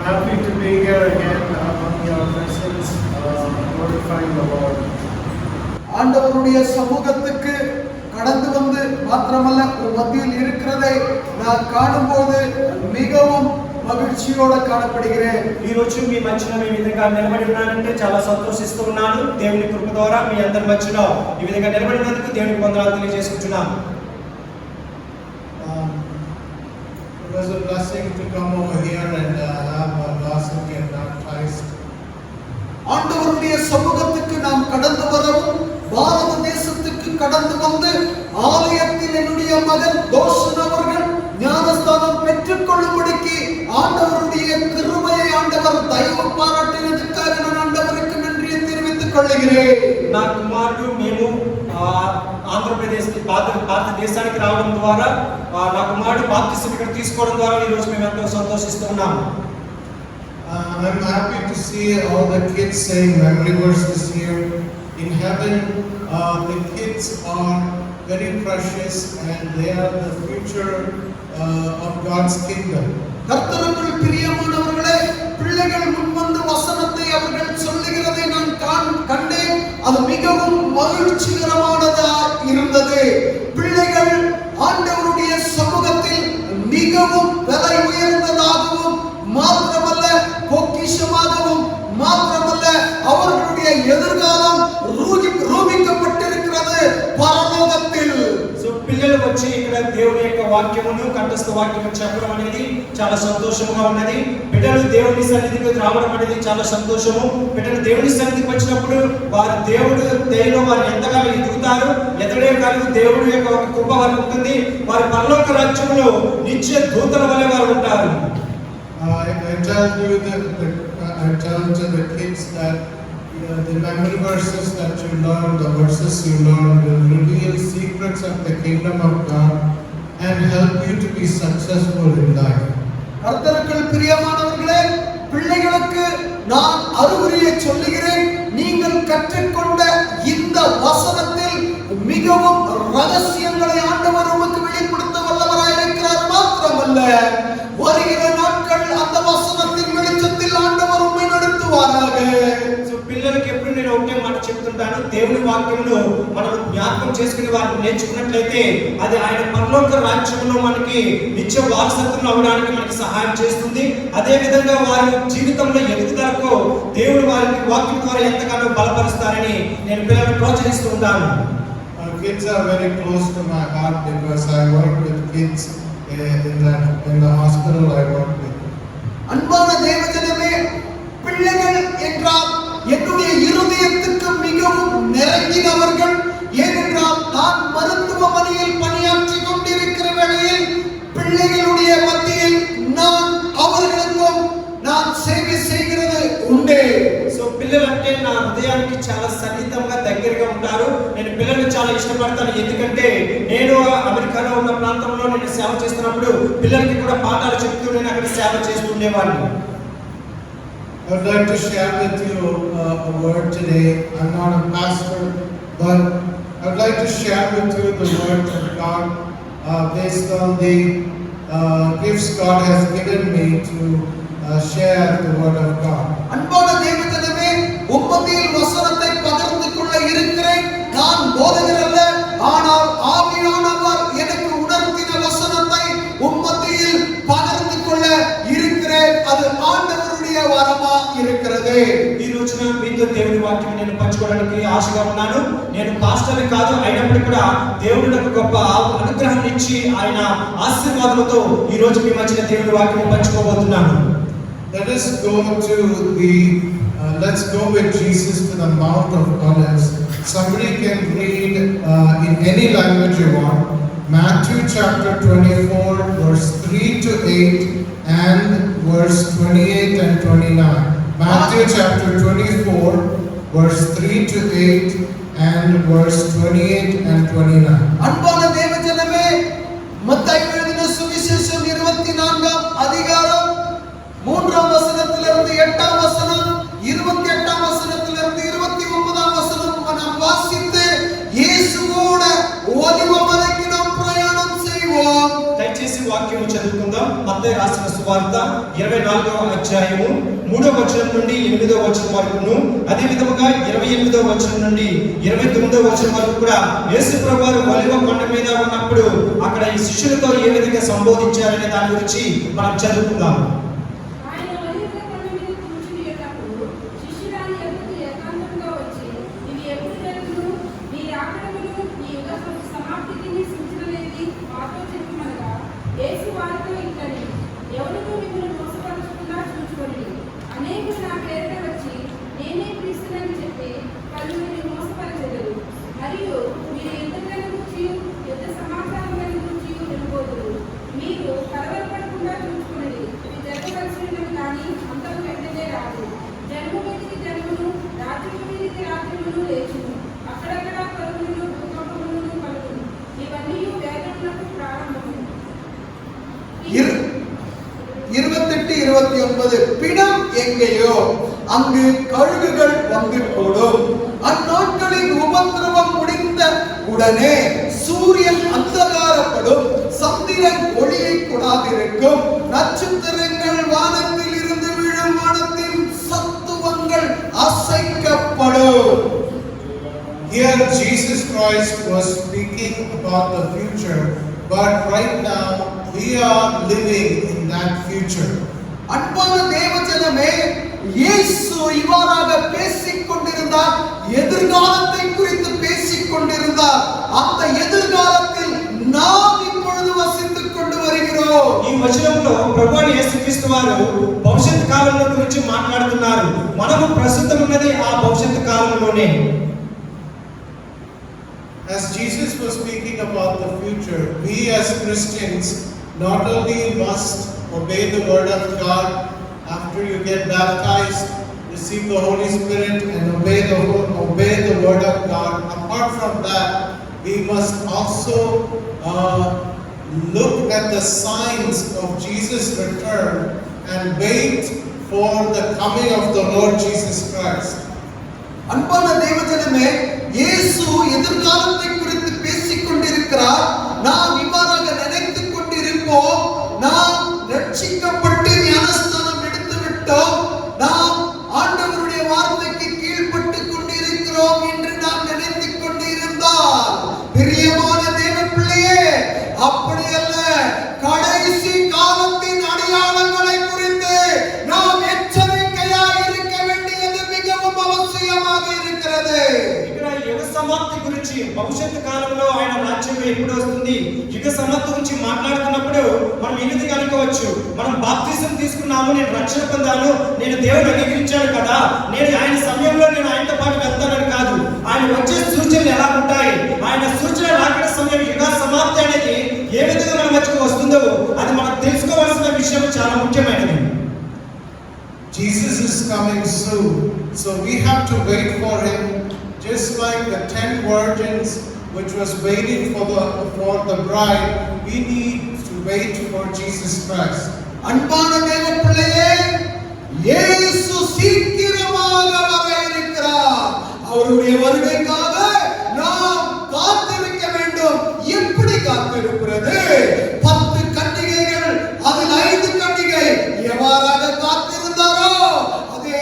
happy to be here again among your presence, glorifying the Lord. ஆண்டவருடைய சமூகத்துக்கு கடந்து வந்து மாத்திரமல்ல மத்தியில் இருக்கிறதை நான் காணும்போது மிகவும் మగిழ்చిயோడ కానపడిగిరేన్. ఈ రోజు మీ మధ్యలో ఈ విధంగా నిలబడి ఉన్నానంటే చాలా సంతోషిస్తూ ఉన్నాను. దేవుని కృప ద్వారా మీ అందరి మధ్యలో ఈ విధంగా నిలబడినందుకు దేవునికి వందనాలు తెలియజేస్తున్నాను. It was a blessing to come over here and have Dawson get baptized. ஆண்டவருடைய சமூகத்துக்கு நாம் கடந்து வரவும் பாரத தேசத்துக்கு கடந்து வந்து ஆலயத்தில் என்னுடைய மகன் தோஷன் அவர்கள் ஞானஸ்தானம் பெற்றுக் கொள்ளும்படிக்கு ஆண்டவருடைய கிருபையை ஆண்டவர் தயவு பாராட்டினதற்காக நான் ஆண்டவருக்கு நன்றியை தெரிவித்துக் கொள்கிறேன். నా కుమారుడు మేము ఆంధ్రప్రదేశ్ భారతదేశానికి రావడం ద్వారా నా కుమారుడు బాప్తిసం ఇక్కడ తీసుకోవడం ద్వారా ఈ రోజు మేము ఎంతో సంతోషిస్తున్నాము. I'm happy to see all the kids saying memory verses here. In heaven, the kids are very precious and they are the future of God's kingdom. கர்த்தருக்குள் பிரியமானவர்களே, பிள்ளைகள் முன்வந்து வசனத்தை அவர்கள் சொல்லுகிறதை நான் கண்டேன். அது மிகவும் மகிழ்ச்சிகரமானதா இருந்தது. பிள்ளைகள் ஆண்டவருடைய சமூகத்தில் மிகவும் விலை உயர்ந்ததாகவும் மாத்திரமல்ல பொக்கிஷமாகவும் மாத்திரமல்ல அவர்களுடைய எதிர்காலம் ரூபிக்கப்பட்டிருக்கிறது பரலோகத்தில். సో పిల్లలు వచ్చి ఇక్కడ దేవుని యొక్క వాక్యమును కంఠస్థ వాక్యము చెప్పడం అనేది చాలా సంతోషంగా ఉన్నది. బిడ్డలు దేవుని సన్నిధికి రావడం అనేది చాలా సంతోషము. బిడ్డలు దేవుని సన్నిధికి వచ్చినప్పుడు వారు దేవుడు దయలో వారు ఎంతగానో ఎదుగుతారు. ఎదడే కాదు దేవుడి యొక్క ఒక కృప వారికి ఉంటుంది. వారి పరలోక రాజ్యంలో నిత్య దూతల వలె వారు ఉంటారు. I tell to the kids that the memory verses that you learn, the verses you learn will reveal secrets of the kingdom of God and help you to be successful in life. கர்த்தருக்குள் பிரியமானவர்களே, பிள்ளைகளுக்கு நான் அறிவுரையை சொல்லுகிறேன். நீங்கள் கற்றுக்கொண்ட இந்த வசனத்தில் மிகவும் ரகசியங்களை ஆண்டவர் உமக்கு வெளிப்படுத்த வல்லவராய் இருக்கிறார். மாத்திரமல்ல, வருகிற நாட்கள் அந்த வசனத்தின் வெளிச்சத்தில் ஆண்டவர் உம்மை நடத்துவாராக. పిల్లలకి ఎప్పుడు నేను ఒకే మాట చెప్తుంటాను, దేవుని వాక్యంలో మనం జ్ఞాపకం చేసుకుని వారిని నేర్చుకున్నట్లయితే అది ఆయన పరలోక రాజ్యంలో మనకి నిత్య వారసత్వం అవ్వడానికి మనకి సహాయం చేస్తుంది. అదే విధంగా వారి జీవితంలో ఎదుగుదలకు దేవుడు వారికి వాక్యం ద్వారా ఎంతగానో బలపరుస్తారని నేను పిల్లలను ప్రోత్సహిస్తూ ఉంటాను. Kids are very close to my heart because I work with kids in the hospital I work with. அன்பான தேவஜனமே, பிள்ளைகள் என்றால் என்னுடைய இருதயத்துக்கு மிகவும் நெருங்கினவர்கள். ஏனென்றால் நான் மருத்துவமனையில் பணியாற்றி கொண்டிருக்கிற வேளையில் பிள்ளைகளுடைய மத்தியில் நான் அவர்களுக்கும் நான் சேவை செய்கிறது உண்டு. సో పిల్లలంటే నా హృదయానికి చాలా సన్నిహితంగా దగ్గరగా ఉంటారు. నేను పిల్లల్ని చాలా ఇష్టపడతాను. ఎందుకంటే నేను అమెరికాలో ఉన్న ప్రాంతంలో నేను సేవ చేస్తున్నప్పుడు పిల్లలకి కూడా పాఠాలు చెప్తూ నేను అక్కడ సేవ చేస్తుండేవాడిని. I would like to share with you a word today. I'm not a pastor, but I would like to share with you the word of God based on the gifts God has given me to share the word of God. அன்பான தேவஜனமே, உம்மதியில் வசனத்தை பகிர்ந்து கொள்ள இருக்கிறேன். நான் போதகர் அல்ல, ஆனால் ஆவியானவர் எனக்கு உணர்த்தின வசனத்தை உம்மதியில் பகிர்ந்து கொள்ள இருக்கிறேன். அது ஆண்டவருடைய வரமா இருக்கிறது. ఈ రోజున మీతో దేవుని వాక్యం నేను పంచుకోవడానికి ఆశగా ఉన్నాను. నేను పాస్టర్ కాదు, అయినప్పటికీ కూడా దేవుడు నాకు గొప్ప అనుగ్రహం ఇచ్చి ఆయన ఆశీర్వాదాలతో ఈ రోజు మీ మధ్యన దేవుని వాక్యం పంచుకోబోతున్నాను. Let's go with Jesus to the Mount of Olives. Somebody can read in any language you want. Matthew chapter 24 verse 3 to 8 and verse 28 and 29. Matthew chapter 24 verse 3 to 8 and verse 28 and 29. அன்பான தேவஜனமே, மத்தேயு எழுதின சுவிசேஷம் 24ஆம் அதிகாரம் 3ஆம் வசனத்திலிருந்து 8ஆம் வசனம், 28ஆம் வசனத்திலிருந்து 29ஆம் வசனம் நாம் வாசித்து இயேசுவோட ஒலிவ மலைக்கு நாம் பிரயாணம் செய்வோம். దయచేసి వాక్యము చదువుకుందాం. మత్తయి రాసిన సువార్త 24వ అధ్యాయము 3వ వచనం నుండి 8వ వచనం వరకును, అదే విధముగా 28వ వచనం నుండి 29వ వచనం వరకు కూడా యేసు ప్రభువారు ఒలివ కొండ మీద ఉన్నప్పుడు అక్కడ ఈ శిష్యులతో ఏ విధంగా సంబోధించారనే దాని గురించి మనం చదువుకుందాం. பிணம் எங்கேயோ அங்கு கழுகுகள் வந்து கூடும். அந்நாட்களின் உபத்திரவம் முடிந்த உடனே சூரியன் அந்தகாரப்படும், சந்திரன் ஒளியை கொடாதிருக்கும், நட்சத்திரங்கள் வானத்தில் இருந்து விழும், வானத்தின் சத்துவங்கள் அசைக்கப்படும். Here Jesus Christ was speaking about the future, but right now we are living in that future. அன்பான தேவஜனமே, இயேசு இவ்வாறாக பேசிக் கொண்டிருந்தார். எதிர்காலத்தை குறித்து பேசிக் கொண்டிருந்தார். அந்த எதிர்காலத்தில் நாம் இப்பொழுது வசித்துக் கொண்டு வருகிறோம். ఈ వచనంలో ప్రభువైన యేసుక్రీస్తు వారు భవిష్యత్ కాలం గురించి మాట్లాడుతున్నారు. మనము ప్రస్తుతం ఉన్నది ఆ భవిష్యత్ కాలంలోనే. As Jesus was speaking about the future, we as Christians not only must obey the word of God after you get baptized, receive the Holy Spirit and obey the word of God. Apart from that, we must also look at the signs of Jesus' return and wait for the coming of the Lord Jesus Christ. அன்பான தேவஜனமே, இயேசு எதிர்காலத்தை குறித்து பேசிக் கொண்டிருக்கிறார். நாம் இவ்வாறாக நினைத்துக் கொண்டிருப்போம், நாம் ரட்சிக்கப்பட்டு ஞானஸ்தானம் எடுத்து விட்டோம், நாம் ஆண்டவருடைய வார்த்தைக்கு கீழ்ப்பட்டு கொண்டிருக்கிறோம் என்று நாம் நினைத்துக் கொண்டிருந்தால், பிரியமான தேவ பிள்ளையே, அப்படி அல்ல. கடைசி காலத்தின் அடையாளங்களை குறித்து நாம் எச்சரிக்கையாய் இருக்க வேண்டியது மிகவும் அவசியமாக இருக்கிறது. ఇక్కడ యుగ సమాప్తి గురించి, భవిష్యత్తు కాలంలో ఆయన రాజ్యం ఎప్పుడు వస్తుంది, యుగ సమాప్తి గురించి మాట్లాడుతున్నప్పుడు మనం ఈ విధంగా అనుకోవచ్చు, మనం బాప్తిజం తీసుకున్నాము, నేను రక్షణ పొందాను, నేను దేవుని అంగీకరించాను కదా, నేను ఆయన సమయంలో నేను ఆయనతో పాటు వెళ్తానని కాదు. ఆయన వచ్చే సూచనలు ఎలా ఉంటాయి, ఆయన సూచన రాకడ సమయం యుగ సమాప్తి అనేది ఏ విధంగా మన మధ్యకు వస్తుందో అది మనం తెలుసుకోవాల్సిన విషయం చాలా ముఖ్యమైనది. Jesus is coming soon, so we have to wait for him, just like the 10 virgins which was waiting for the bride. We need to wait for Jesus Christ. அன்பான தேவ பிள்ளையே, இயேசு சீக்கிரமாக வர இருக்கிறார். அவருடைய வருகைக்காக நாம் காத்திருக்க வேண்டும். எப்படி காத்திருக்கிறது? 10 கன்னிகைகள், அதில் 5 கன்னிகை எவ்வாறாக காத்திருந்தாரோ அதே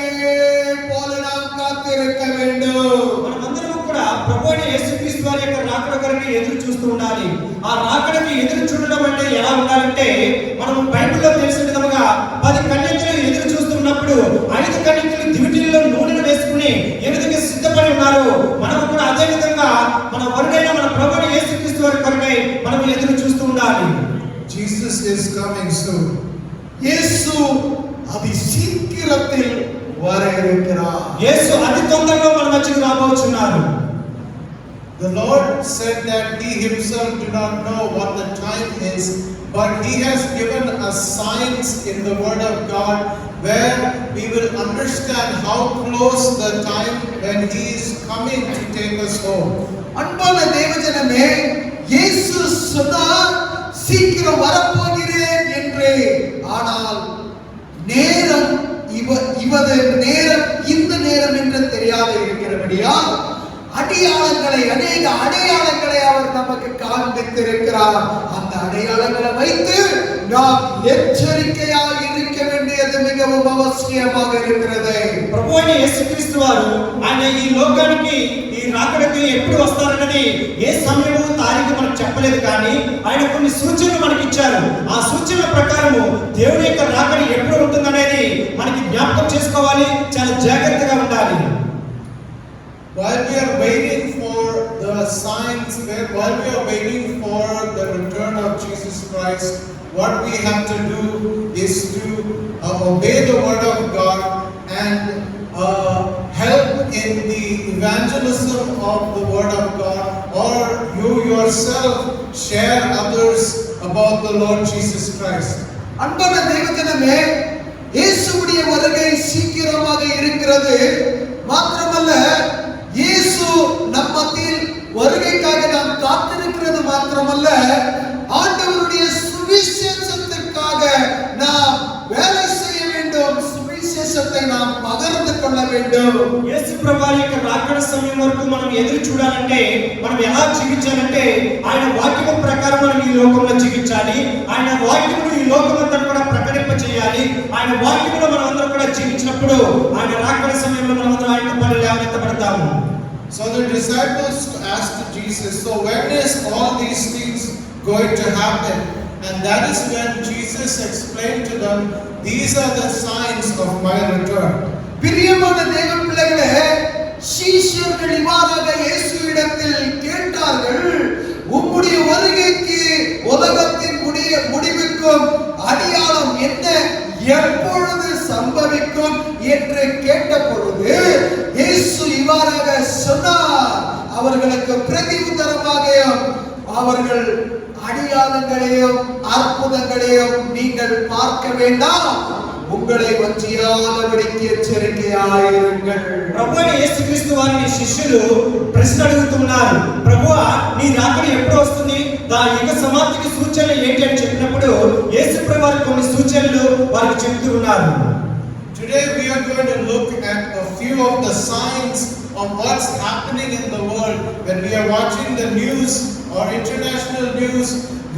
போல நாம் காத்திருக்க வேண்டும். మనమందరం కూడా ప్రభువైన యేసుక్రీస్తు వారి యొక్క రాకడ కొరకు ఎదురు చూస్తూ ఉండాలి. ఆ రాకడకి ఎదురు చూడడం అంటే ఎలా ఉండాలంటే, మనం బైబిల్లో తెలిసిన విధముగా 10 కన్యకలు ఎదురు చూస్తున్నప్పుడు 5 కన్యకలు దివిటీల్లో నూనెను వేసుకుని ఏ విధంగా సిద్ధపడి ఉన్నారు, మనం కూడా అదే విధంగా మన వరుడైన మన ప్రభువైన యేసుక్రీస్తు వారి కొరకై మనం ఎదురు చూస్తూ ఉండాలి. Jesus is coming soon. இயேசு அதி சீக்கிரத்தில் வர இருக்கிறார். యేసు అతి తొందరగా మన మధ్యకు రాబోతున్నారు. The Lord said that he himself do not know what the time is, but he has given us signs in the word of God where we will understand how close the time when he is coming to take us home. அன்பான தேவஜனமே, இயேசு சொன்னார் சீக்கிரம் வரப்போகிறேன் என்று. ஆனால் நேரம் இவது நேரம் இந்த நேரம் என்று தெரியாத இருக்கிறபடியால் அடையாளங்களை அநேக அடையாளங்களை அவர் நமக்கு காண்பித்திருக்கிறார். அந்த அடையாளங்களை வைத்து நாம் எச்சரிக்கையாக இருக்க வேண்டியது மிகவும் அவசியமாக இருக்கிறது. ప్రభు అయిన యేసుక్రీస్తు వారు ఆయన ఈ లోకానికి ఈ రాకడకి ఎప్పుడు వస్తారన్నది ఏ సమయము తారీఖు మనకు చెప్పలేదు, కానీ ఆయన కొన్ని సూచనలు మనకి ఇచ్చారు. ఆ సూచనల ప్రకారము దేవుని యొక్క రాకడ ఎప్పుడు ఉంటుందనేది మనకి జ్ఞాపకం చేసుకోవాలి, చాలా జాగ్రత్తగా ఉండాలి. While we are waiting for the signs, while we are waiting for the return of Jesus Christ, what we have to do is to obey the word of God and help in the evangelism of the word of God, or you yourself share others about the Lord Jesus Christ. அன்பான தேவஜனமே, இயேசுவுடைய வருகை சீக்கிரமாக இருக்கிறது. மாத்திரமல்ல, இயேசு நம் மத்தியில் வருகைக்காக நாம் காத்திருக்கிறது மாத்திரமல்ல, ஆண்டவருடைய சுவிசேஷத்திற்காக நாம் வேலை செய்ய வேண்டும், சுவிசேஷத்தை நாம் பகிர்ந்து கொள்ள வேண்டும். యేసు ప్రభువారి యొక్క రాకడ సమయం వరకు మనం ఎదురు చూడాలంటే మనం ఎలా జీవించాలంటే ఆయన వాక్యము ప్రకారం మనం ఈ లోకంలో జీవించాలి. ఆయన వాక్యమును ఈ లోకమంతా కూడా ప్రకటింప చేయాలి. ఆయన వాక్యములో మనం అందరం కూడా జీవించినప్పుడు ఆయన రాకడ సమయంలో మనం అందరం ఆయన పనులు లేవనెత్తబడతాము. So the disciples asked Jesus, so when is all these things going to happen? And that is when Jesus explained to them, these are the signs of my return. பிரியமான தேவ பிள்ளைகளே, சீஷர்கள் இவ்வாறாக இயேசுவிடத்தில் கேட்டார்கள், உம்முடைய வருகைக்கு உலகத்தின் முடிவுக்கும் அடையாளம் என்ன, எப்பொழுது சம்பவிக்கும் என்று கேட்ட பொழுது இயேசு இவ்வாறாக சொன்னார். அவர்களுக்கு பிரதி உத்தரமாக அவர்கள் அடையாளங்களையும் அற்புதங்களையும் நீங்கள் பார்க்க வேண்டாம், உங்களை வஞ்சியாதபடிக்கு எச்சரிக்கையாயிருங்கள். ప్రభువైన యేసుక్రీస్తు వారిని శిష్యులు ప్రశ్న అడుగుతున్నారు, ప్రభువా నీ రాకడ ఎప్పుడు వస్తుంది, దా యుగ సమాప్తికి సూచనలు ఏంటి అని చెప్పినప్పుడు యేసు ప్రభు వారు కొన్ని సూచనలు వారికి చెప్తూ ఉన్నారు. Today we are going to look at a few of the signs of what's happening in the world. When we are watching the news or international news,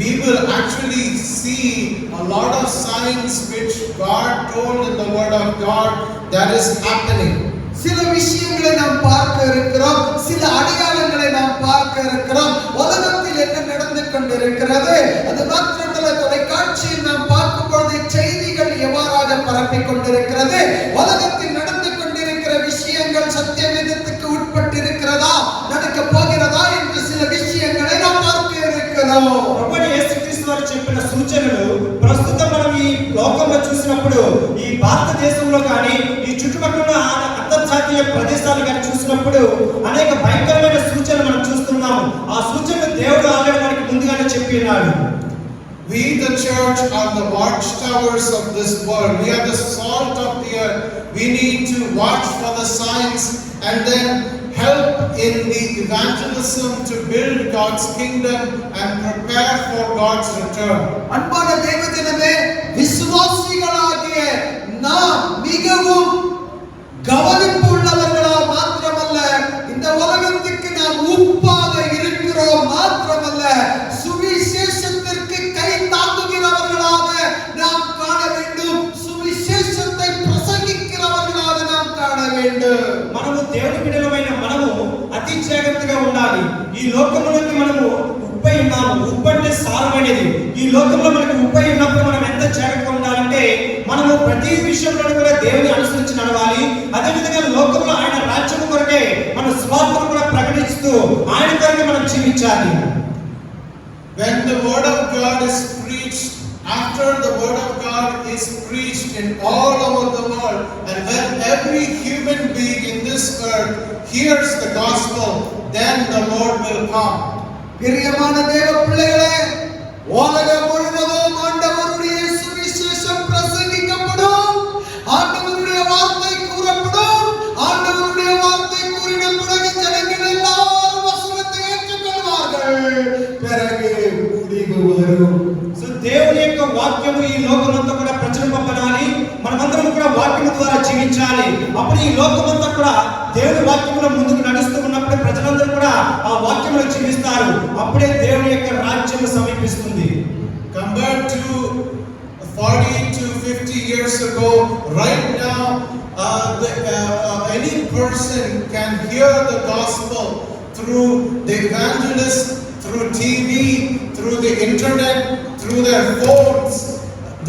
we will actually see a lot of signs which God told in the word of God that is happening. சில விஷயங்களை நாம் பார்க்க இருக்கிறோம், சில அடையாளங்களை நாம் பார்க்க இருக்கிறோம். உலகத்தில் என்ன நடந்து கொண்டிருக்கிறது, அது மாத்திரமல்ல, தொலைக்காட்சியில் நாம் பார்க்கும் பொழுது செய்திகள் எவ்வாறாக பரப்பிக் கொண்டிருக்கிறது, உலகத்தில் நடந்து கொண்டிருக்கிற விஷயங்கள் சத்தியவேதத்துக்கு உட்பட்டிருக்கிறதா, நடக்க போகிறதா என்று சில விஷயங்களை நாம் பார்க்க இருக்கிறோம். ప్రభువైన యేసుక్రీస్తు వారు చెప్పిన సూచనలు ప్రస్తుతం మనం ఈ లోకంలో చూసినప్పుడు, ఈ భారతదేశంలో కానీ ఈ చుట్టుపక్కల అంతర్జాతీయ ప్రదేశాలు కానీ చూసినప్పుడు అనేక భయంకరమైన సూచనలు మనం చూస్తున్నాము. ఆ సూచనలు దేవుడు ఆల్రెడీ మనకి ముందుగానే చెప్పినాడు. We the church are the watchtowers of this world. We are the salt of the earth. We need to watch for the signs and then help in the evangelism to build God's kingdom and prepare for God's return. அன்பான தேவஜனமே, விசுவாசிகளாகிய நாம் மிகவும் கவனிப்பு உள்ளவர்களா மாத்திரமல்ல, இந்த உலகத்துக்கு நாம் உப்பாக இருக்கிறோம் மாத்திரமல்ல, சுவிசேஷத்திற்கு கை தாங்குகிறவர்களாக நாம் காண வேண்டும், சுவிசேஷத்தை பிரசங்கிக்கிறவர்களாக நாம் காண வேண்டும். మనము దేవుని బిడ్డలమైన మనము అతి జాగ్రత్తగా ఉండాలి. ఈ లోకంలోకి మనము ఉప్పై ఉన్నాము. ఉప్పు అంటే సారమైనది. ఈ లోకంలో మనకు ఉప్పై ఉన్నప్పుడు మనం ఎంత జాగ్రత్తగా ఉండాలంటే మనము ప్రతి విషయంలో కూడా దేవుని అనుసరించి నడవాలి. అదే విధంగా లోకంలో ఆయన రాజ్యం కొరకే మన స్వార్థను కూడా ప్రకటిస్తూ ఆయన కొరకే మనం జీవించాలి. When the word of God is preached, after the word of God is preached in all over the world, and when every human being in this earth hears the gospel, then the Lord will come. பிரியமான தேவ பிள்ளைகளே, உலகம் முழுவதும் ஆண்டவருடைய சுவிசேஷம் பிரசங்கிக்கப்படும், ஆண்டவருடைய வார்த்தை கூறப்படும். ஆண்டவருடைய வார்த்தை கூறின பிறகு ஜனங்கள் எல்லாரும் வசனத்தை ஏற்றுக்கொள்வார்கள். பிறகு முடிவு வரும். సో దేవుని యొక్క వాక్యము ఈ లోకమంతా కూడా ప్రచురింపబడాలి. మనమందరం కూడా వాక్యము ద్వారా జీవించాలి. అప్పుడు ఈ లోకమంతా కూడా దేవుని వాక్యంలో ముందుకు నడుస్తూ ఉన్నప్పుడు ప్రజలందరూ కూడా ఆ వాక్యంలో జీవిస్తారు. అప్పుడే దేవుని యొక్క రాజ్యం సమీపిస్తుంది. Compared to 40 to 50 years ago, right now, any person can hear the gospel through the evangelist, through TV, through the internet, through their phones.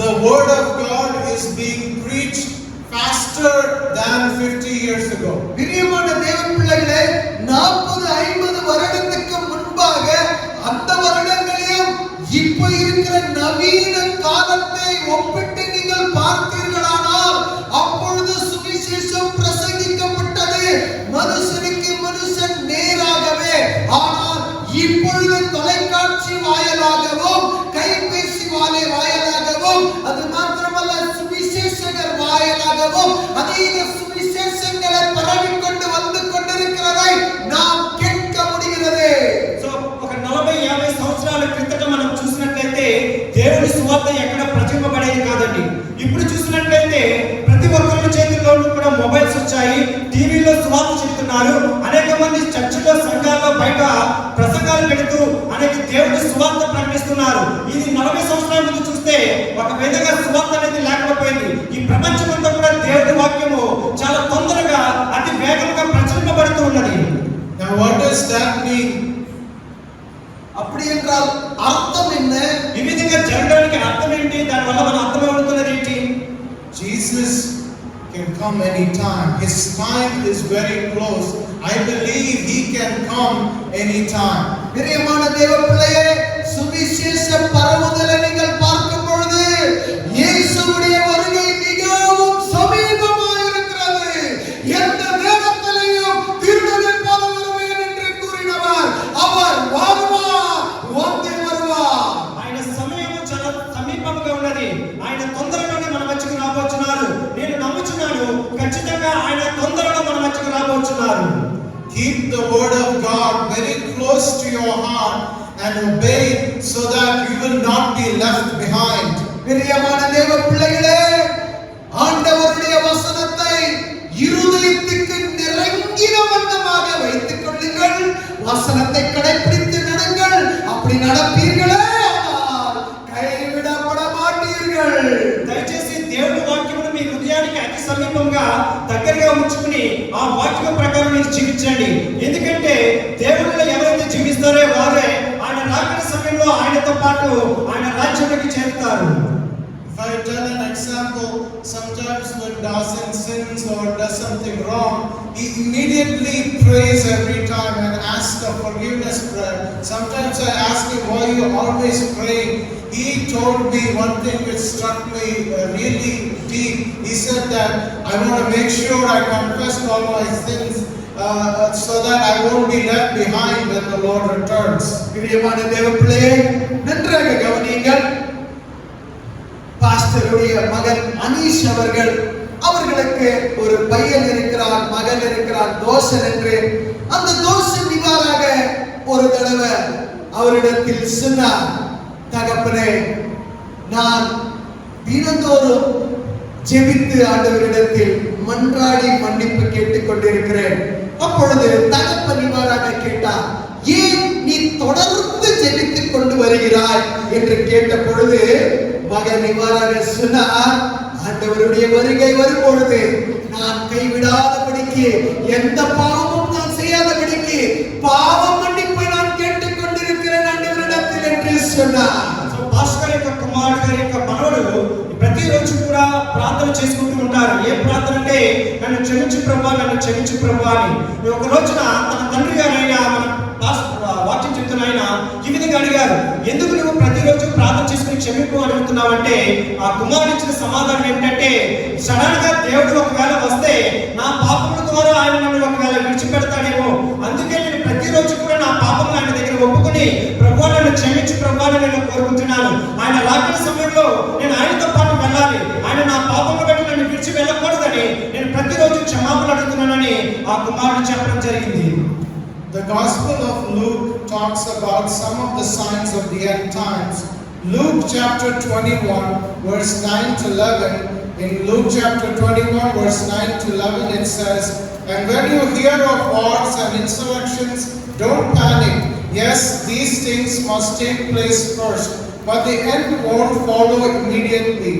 The word of God is being preached faster than 50 years ago. பிரியமான தேவன் பிள்ளைகளே, 40-50 வருடத்துக்கு முன்பாக அந்த வருடங்களையும் இப்ப இருக்கிற நவீன காலத்தை ஒப்பிட்டு நீங்கள் பார்த்தீர்களானால் அப்பொழுது சுவிசேஷம் பிரசங்கிக்கப்பட்டது மனுஷனுக்கு மனுஷன் நேராகவே. ஆனால் இப்பொழுது தொலைக்காட்சி வாயிலாகவும் கைபேசி வாயிலாகவும் அது மாத்திரமல்ல சுவிசேஷகர் வாயிலாகவும் அதிக சுவிசேஷங்களை பரவிக்கொண்டு வந்து கொண்டிருக்கிறதை நாம் கேட்க முடிகிறது. సో ఒక 40-50 సంవత్సరాల క్రితం మనం చూసినట్లయితే దేవుని సువార్త ఎక్కడ ప్రచురింపబడేది కాదండి. ఇప్పుడు చూసినట్లయితే ప్రతి ఒక్కరి చేతుల్లోనూ కూడా మొబైల్స్ వచ్చాయి, టీవీలో సువార్త చెప్తున్నారు. అనేక మంది చర్చిలో సంఘాల్లో బయట ప్రసంగాలు పెడుతూ అనేక దేవుని సువార్త ప్రకటిస్తున్నారు. ఇది 40 సంవత్సరాల ముందు చూస్తే ఒక విధంగా సువార్త అనేది లేకపోయింది. ఈ ప్రపంచమంతా కూడా దేవుని వాక్యము చాలా తొందరగా అతి వేగంగా ప్రచురింపబడుతూ ఉన్నది. Now what does that mean? அப்படி என்றால் அர்த்தம் என்ன? ఈ విధంగా జరగడానికి అర్థం ఏంటి? దాని వల్ల మన అర్థం అవుతున్నది ఏంటి? Jesus can come anytime. His time is very close. I believe he can come anytime. பிரியமான தேவ பிள்ளையே, சுவிசேஷ பரவுதலை நீங்கள் பார்க்கும் பொழுது இயேசுவுடைய வருகை மிகவும் சமீபமாக இருக்கிறது. எந்த நேரத்திலேயும் திருடனைப் போல வருவேன் என்று கூறினவர் அவர் வருவார், வந்தே வருவார். ఆయన సమయము చాలా సమీపంగా ఉన్నది. ఆయన తొందరలోనే మన మధ్యకు రాబోతున్నారు. నేను నమ్ముచున్నాను ఖచ్చితంగా ఆయన తొందరలో మన మధ్యకు రాబోతున్నారు. Keep the word of God very close to your heart and obey so that you will not be left behind. பிரியமான தேவ பிள்ளைகளே, ஆண்டவருடைய வசனத்தை இருதயத்துக்கு நெருங்கின வண்ணமாக வைத்துக் கொள்ளுங்கள். வசனத்தை கடைபிடித்து நடங்கள். அப்படி நடப்பீர்களே ஆனால் கைவிடப்பட மாட்டீர்கள். దయచేసి దేవుని వాక్యమును మీ హృదయానికి అతి సమీపంగా దగ్గరగా ఉంచుకుని ఆ వాక్యం ప్రకారం మీరు జీవించండి. ఎందుకంటే దేవునిలో ఎవరైతే జీవిస్తారో వారే ఆయన రాకడ సమయంలో ఆయనతో పాటు ఆయన రాజ్యానికి చేరుతారు. If I tell an example, sometimes when Dawson sins or does something wrong, he immediately prays every time and asks a forgiveness prayer. Sometimes I ask him, why you always praying? He told me one thing which struck me really deep. He said that I want to make sure I confess all my sins so that I won't be left behind when the Lord returns. பிரியமான தேவ பிள்ளையே, நன்றாக கவனியுங்கள். பாஸ்டருடைய மகன் அனீஷ் அவர்களுக்கு ஒரு பையன் இருக்கிறான், மகன் இருக்கிறான், தோஷன் என்று. அந்த தோஷன் நிவாராக ஒரு தடவை அவரிடத்தில் சொன்னார், தகப்பனே, நான் தினந்தோறும் ஜெபித்து ஆண்டவரிடத்தில் மன்றாடி மன்னிப்பு கேட்டுக் கொண்டிருக்கிறேன். அப்பொழுது தகப்பன் நிவாராக கேட்டார், ஏன் நீ தொடர்ந்து ஜெபித்துக் கொண்டு வருகிறாய் என்று கேட்ட பொழுது மகன் நிவாராக சொன்னார், ஆண்டவருடைய வருகை வரும் பொழுது நான் கைவிடாதபடிக்கு, எந்த பாவமும் நான் செய்யாதபடிக்கு பாவ மன்னிப்பை நான் கேட்டுக் கொண்டிருக்கிறேன் ஆண்டவரிடத்தில் என்று சொன்னார். భాస్కర్ యొక్క కుమారుడు గారి యొక్క మనవడు ప్రతిరోజు కూడా ప్రార్థన చేసుకుంటూ ఉంటారు. ఏ ప్రార్థన అంటే నన్ను క్షమించు ప్రభా, నన్ను క్షమించు ప్రభా అని. ఒక రోజున తన తండ్రి గారైన వాక్యం చెప్తున్న ఆయన ఈ విధంగా అడిగారు, ఎందుకు నువ్వు ప్రతిరోజు ప్రార్థన చేసుకుని క్షమింపు అడుగుతున్నావు అంటే ఆ కుమారుడు ఇచ్చిన సమాధానం ఏంటంటే, సడన్ గా దేవుడు ఒకవేళ వస్తే నా పాపముల ద్వారా ఆయన నన్ను ఒకవేళ విడిచిపెడతాడేమో, అందుకే నేను ప్రతిరోజు కూడా నా పాపం ఆయన దగ్గర ఒప్పుకొని ప్రభువా నన్ను క్షమించు ప్రభా అని నేను కోరుకుంటున్నాను. ఆయన రాకడ సమయంలో నేను ఆయనతో పాటు వెళ్ళాలి, ఆయన నా పాపములు బట్టి నన్ను విడిచి వెళ్ళకూడదని నేను ప్రతిరోజు క్షమాపణ అడుగుతున్నానని ఆ కుమారుడు చెప్పడం జరిగింది. The Gospel of Luke talks about some of the signs of the end times. Luke chapter 21 verse 9 to 11 In Luke chapter 21 verse 9 to 11 it says, "And when you hear of wars and insurrections, don't panic. Yes, these things must take place first, but the end won't follow immediately."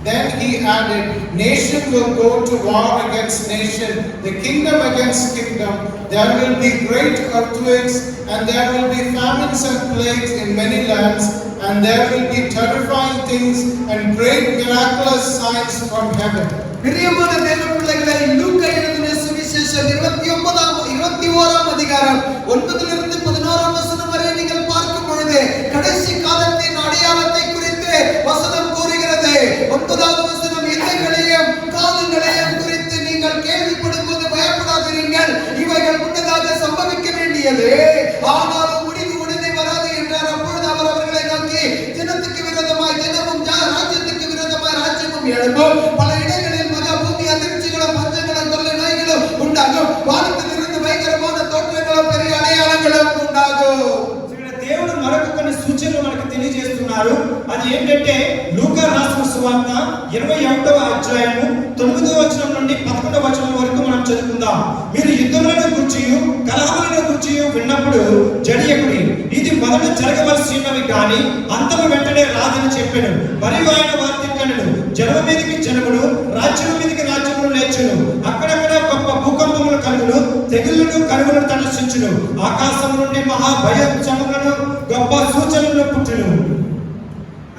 Then he added, "Nation will go to war against nation, the kingdom against kingdom. There will be great earthquakes, and there will be famines and plagues in many lands, and there will be terrifying things and great miraculous signs from heaven." பிரியமான தேவ பிள்ளைகளே, லூக்கா எழுதின சுவிசேஷம் 21ஆம் அதிகாரம் 9 to 11 வசனம் வரை நீங்கள் பார்க்கும் பொழுது கடைசி காலத்தின் அடையாளத்தை குறித்து வசனம் கூறுகிறது. 9வது வசனம், எல்லைகளையும் காலங்களையும் குறித்து நீங்கள் கேள்விப்படும்போது பயப்படாதீர்கள், இவைகள் முன்னதாக சம்பவிக்க வேண்டியது, ஆனாலும் முடிவு உடனே வராது என்றார். அப்பொழுது அவர் அவர்களை நோக்கி, தினத்துக்கு விரோதமாய் தினமும் ராஜ்யத்துக்கு விரோதமாய் ராஜ்யமும் எழும்பும், பல இடங்களில் மகா பூமி அதிர்ச்சிகளும் பஞ்சங்களும் கொள்ளை நோய்களும் உண்டாகும், வானத்திலிருந்து பயங்கரமான தோற்றங்களும் பெரிய அடையாளங்களும் உண்டாகும். దేవుడు మరొక కొన్ని సూచనలు మనకు తెలియజేస్తున్నారు. అది ఏంటంటే లూకా రాసిన సువార్త 21వ అధ్యాయము 9వ వచనం నుండి 11వ వచనం వరకు మనం చదువుకుందాం. మీరు యుద్ధములను గురించియు కలహములను గురించియు విన్నప్పుడు జడియకుడి, ఇది మొదట జరగవలసినవి గాని అంతము వెంటనే రాదని చెప్పాను. మరియు ఆయన వార్తించను, జనము మీదకి జనమును, రాజ్యము మీదకి రాజ్యమును లేచును, అక్కడక్కడ గొప్ప భూకంపములు కలుగును, తెగుళ్ళను కరువులను తటస్థించును, ఆకాశం నుండి మహా భయంకరములను గొప్ప సూచనలు పుట్టును.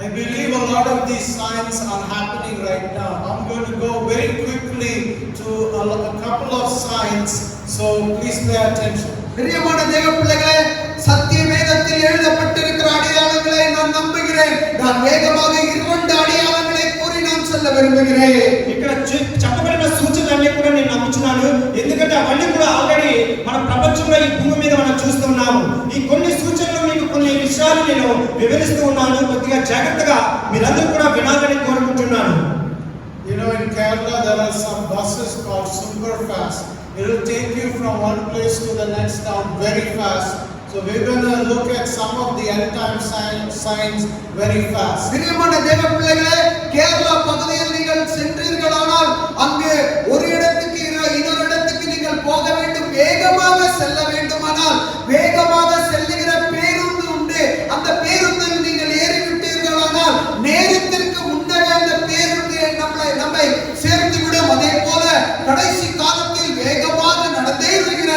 I believe a lot of these signs are happening right now. I'm going to go very quickly to a couple of signs, so please pay attention. பிரியமான தேவ பிள்ளைகளே, சத்திய வேதத்தில் எழுதப்பட்டிருக்கிற அடையாளங்களை நான் நம்புகிறேன். நான் வேகமாக 2 அடையாளங்களை கூறி நான் சொல்ல விரும்புகிறேன். ఇక్కడ చెప్పబడిన సూచనలన్నీ కూడా నేను నమ్ముచున్నాను. ఎందుకంటే అవన్నీ కూడా ఆల్రెడీ మన ప్రపంచంలో ఈ భూమి మీద మనం చూస్తున్నాము. ఈ కొన్ని సూచనలు మీకు కొన్ని విషయాలు నేను వివరిస్తూ ఉన్నాను. కొద్దిగా జాగ్రత్తగా మీరందరూ కూడా వినాలని కోరుకుంటున్నాను. You know, in Kerala there are some buses called super fast. It will take you from one place to the next town very fast. So we're going to look at some of the end time signs very fast. பிரியமான தேவ பிள்ளைகளே, கேரளா பகுதியில் நீங்கள் சென்றீர்களானால் அங்கு ஒரு இடத்துக்கு இன்னொரு இடத்துக்கு நீங்கள் போக வேண்டும், வேகமாக செல்ல வேண்டுமானால் வேகமாக செல்லுகிற பேருந்து உண்டு. அந்த பேருந்தில் நீங்கள் ஏறிவிட்டீர்களானால் நேரத்திற்கு முன்னவே அந்த பேருந்து நம்மை சேர்த்து விடும். அதே போல கடைசி காலத்தில் வேகமாக நடந்தே இருக்கிற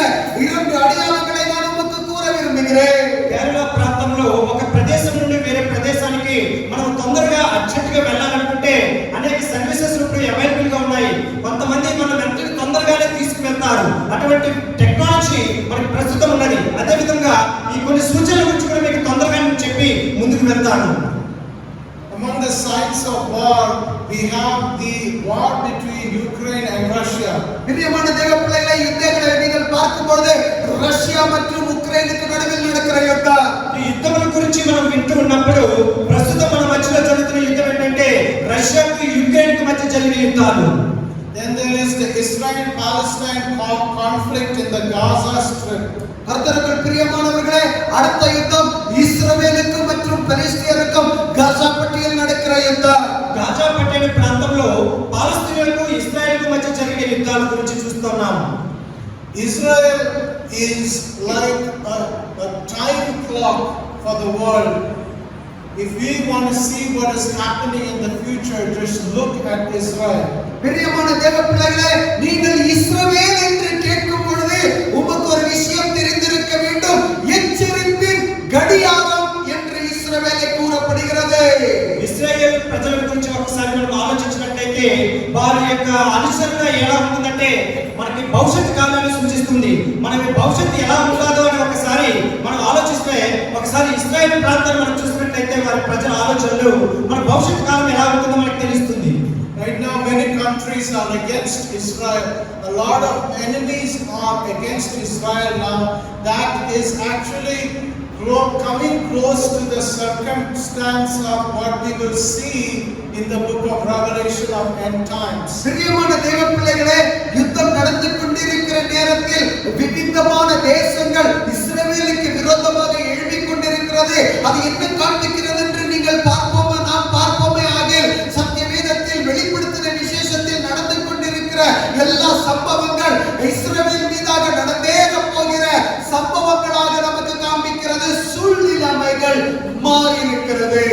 2 அடையாளங்களை நான் உங்களுக்கு கூற விரும்புகிறேன். కేరళ ప్రాంతంలో ఒక ప్రదేశం నుండి వేరే ప్రదేశానికి మనం తొందరగా అర్జెంటుగా వెళ్ళాలనుకుంటే అనేక సర్వీసెస్ ఇప్పుడు అవైలబుల్ గా ఉన్నాయి. కొంతమంది మన వెంటనే తొందరగానే తీసుకువెళ్తారు. అటువంటి టెక్నాలజీ మనకి ప్రస్తుతం ఉన్నది. అదే విధంగా ఈ కొన్ని సూచనల గురించి కూడా మీకు తొందరగా చెప్పి ముందుకు వెళ్తాను. Among the signs of war, we have the war between Ukraine and Russia. பிரியமான தேவ பிள்ளைகளை, யுத்தங்களை நீங்கள் பார்க்கும்போது ரஷ்யா மற்றும் உக்ரைனுக்கு நடுவில் நடக்கிற யுத்தம். ఈ యుద్ధముల గురించి మనం వింటూ ఉన్నప్పుడు ప్రస్తుతం మన మధ్యలో జరుగుతున్న యుద్ధం ఏంటంటే రష్యాకు యుక్రెయిన్ కు మధ్య జరిగిన యుద్ధాలు. Then there is the Israel-Palestine conflict in the Gaza Strip. கர்த்தருக்குள் பிரியமானவர்களே, அடுத்த யுத்தம் இஸ்ரவேலுக்கும் மற்றும் பெலிஸ்தியருக்கும் காசா பட்டியில் நடக்கிற யுத்தம். గాజా పట్టణ ప్రాంతంలో పాలస్తీనాకు ఇశ్రాయేలుకు మధ్య జరిగే యుద్ధాల గురించి చూస్తున్నాం. Israel is like a time clock for the world. If we want to see what is happening in the future, just look at Israel. பிரியமான தேவ பிள்ளைகளே, நீங்கள் இஸ்ரவேல் என்று கேட்கும் பொழுது உங்களுக்கு ஒரு விஷயம் தெரிந்திருக்க வேண்டும். எச்சரிப்பின் கடியாரம் என்று இஸ்ரவேலை கூறப்படுகிறது. ఇశ్రాయేల్ ప్రజల గురించి ఒకసారి మనం ఆలోచించినట్లయితే వారి యొక్క అనుసరణ ఎలా ఉంటుందంటే మనకి భవిష్యత్తు కాలాన్ని సూచిస్తుంది. మనకి భవిష్యత్తు ఎలా ఉంటుందో అని ఒకసారి మనం ఆలోచిస్తే, ఒకసారి ఇశ్రాయేల్ ప్రాంతాన్ని మనం చూసినట్లయితే వారి ప్రజల ఆలోచనలు మన భవిష్యత్తు కాలం ఎలా ఉంటుందో మనకు తెలుస్తుంది. Right now, many countries are against Israel. A lot of enemies are against Israel now. That is actually coming close to the circumstance of what we will see in the book of Revelation of end times. பிரியமான தேவ பிள்ளைகளே, யுத்தம் நடந்து கொண்டிருக்கிற நேரத்தில் விவிதமான தேசங்கள் இஸ்ரவேலுக்கு விரோதமாக எழும்பிக் கொண்டிருக்கிறது. அது என்ன காண்பிக்கிறது என்று நீங்கள் பார்ப்போமா? நாம் பார்ப்போமே. ஆகிய சத்திய வேதத்தில் வெளிப்படுத்தின விசேஷ இருக்கிற எல்லா சம்பவங்கள் இஸ்ரவேல் மீதாக நடந்தேற போகிற சம்பவங்களாக நமக்கு காண்பிக்கிறது. சூழ்நிலைமைகள் மாறி இருக்கிறது.